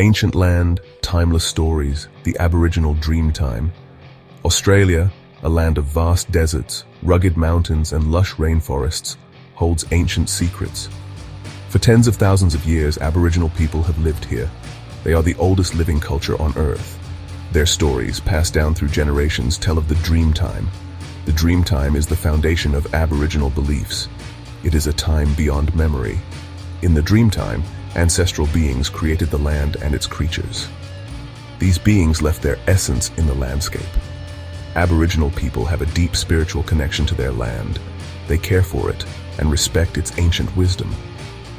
Ancient land, timeless stories, the Aboriginal dream time. Australia, a land of vast deserts, rugged mountains and lush rainforests, holds ancient secrets. For tens of thousands of years, Aboriginal people have lived here. They are the oldest living culture on Earth. Their stories, passed down through generations, tell of the dream time. The dream time is the foundation of Aboriginal beliefs. It is a time beyond memory. In the dream time, ancestral beings created the land and its creatures. These beings left their essence in the landscape. Aboriginal people have a deep spiritual connection to their land. They care for it and respect its ancient wisdom.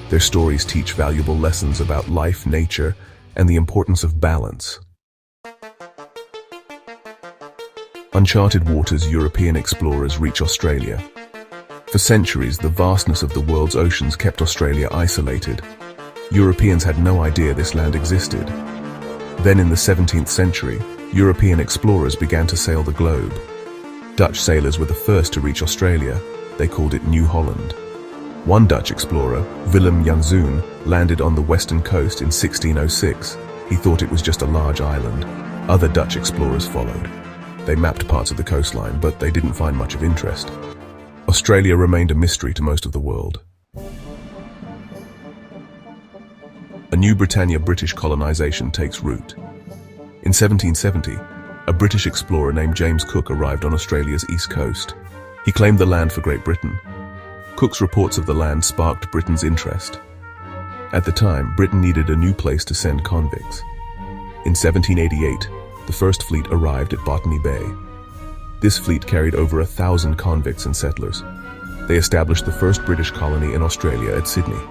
Their stories teach valuable lessons about life, nature, and the importance of balance. Uncharted waters, European explorers reach Australia. For centuries, the vastness of the world's oceans kept Australia isolated. Europeans had no idea this land existed. Then in the 17th century, European explorers began to sail the globe. Dutch sailors were the first to reach Australia. They called it New Holland. One Dutch explorer, Willem Janszoon, landed on the western coast in 1606. He thought it was just a large island. Other Dutch explorers followed. They mapped parts of the coastline, but they didn't find much of interest. Australia remained a mystery to most of the world. A New Britannia British colonization takes root. In 1770, a British explorer named James Cook arrived on Australia's east coast. He claimed the land for Great Britain. Cook's reports of the land sparked Britain's interest. At the time, Britain needed a new place to send convicts. In 1788, the first fleet arrived at Botany Bay. This fleet carried over 1,000 convicts and settlers. They established the first British colony in Australia at Sydney.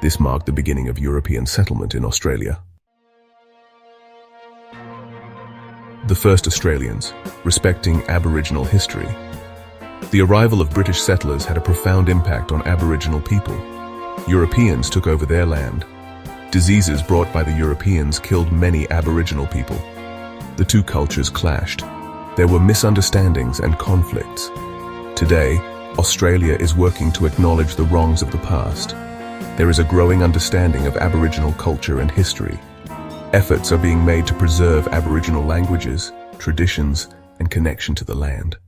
This marked the beginning of European settlement in Australia. The first Australians, respecting Aboriginal history. The arrival of British settlers had a profound impact on Aboriginal people. Europeans took over their land. Diseases brought by the Europeans killed many Aboriginal people. The two cultures clashed. There were misunderstandings and conflicts. Today, Australia is working to acknowledge the wrongs of the past. There is a growing understanding of Aboriginal culture and history. Efforts are being made to preserve Aboriginal languages, traditions, and connection to the land.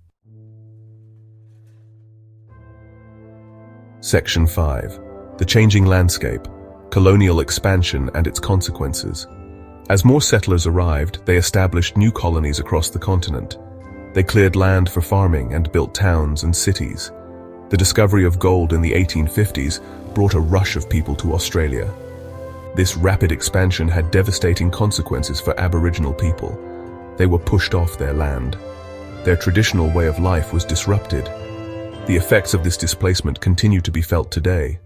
Section 5. The Changing Landscape, Colonial Expansion and its Consequences. As more settlers arrived, they established new colonies across the continent. They cleared land for farming and built towns and cities. The discovery of gold in the 1850s brought a rush of people to Australia. This rapid expansion had devastating consequences for Aboriginal people. They were pushed off their land. Their traditional way of life was disrupted. The effects of this displacement continue to be felt today.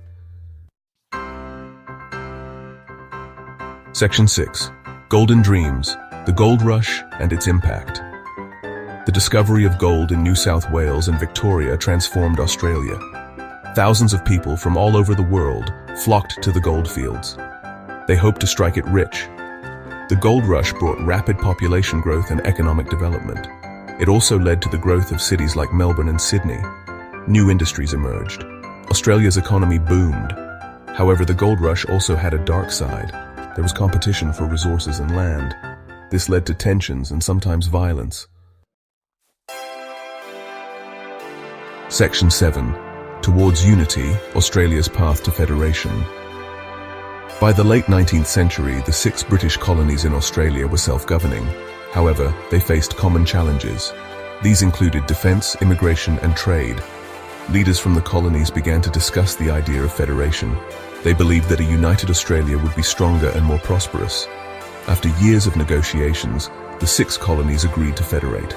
Section 6. Golden Dreams, the Gold Rush and its Impact. The discovery of gold in New South Wales and Victoria transformed Australia. Thousands of people from all over the world flocked to the goldfields. They hoped to strike it rich. The gold rush brought rapid population growth and economic development. It also led to the growth of cities like Melbourne and Sydney. New industries emerged. Australia's economy boomed. However, the gold rush also had a dark side. There was competition for resources and land. This led to tensions and sometimes violence. Section 7. Towards Unity, Australia's Path to Federation. By the late 19th century, the 6 British colonies in Australia were self-governing. However, they faced common challenges. These included defence, immigration, and trade. Leaders from the colonies began to discuss the idea of federation. They believed that a united Australia would be stronger and more prosperous. After years of negotiations, the 6 colonies agreed to federate.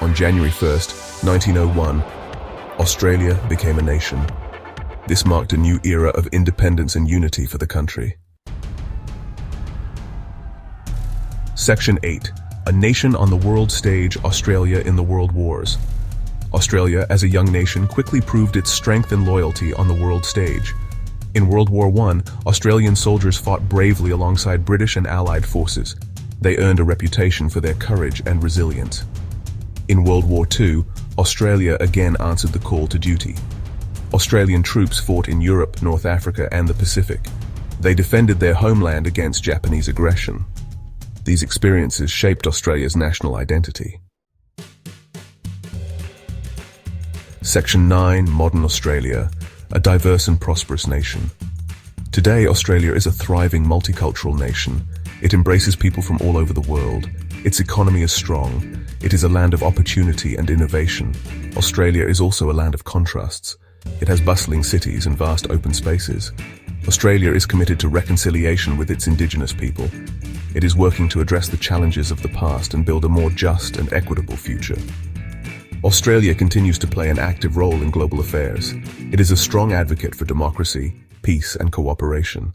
On January 1st, 1901, Australia became a nation. This marked a new era of independence and unity for the country. Section 8. A nation on the world stage, Australia in the World Wars. Australia, as a young nation, quickly proved its strength and loyalty on the world stage. In World War I, Australian soldiers fought bravely alongside British and Allied forces. They earned a reputation for their courage and resilience. In World War II, Australia again answered the call to duty. Australian troops fought in Europe, North Africa, and the Pacific. They defended their homeland against Japanese aggression. These experiences shaped Australia's national identity. Section 9. Modern Australia, a diverse and prosperous nation. Today, Australia is a thriving multicultural nation. It embraces people from all over the world. Its economy is strong. It is a land of opportunity and innovation. Australia is also a land of contrasts. It has bustling cities and vast open spaces. Australia is committed to reconciliation with its Indigenous people. It is working to address the challenges of the past and build a more just and equitable future. Australia continues to play an active role in global affairs. It is a strong advocate for democracy, peace, and cooperation.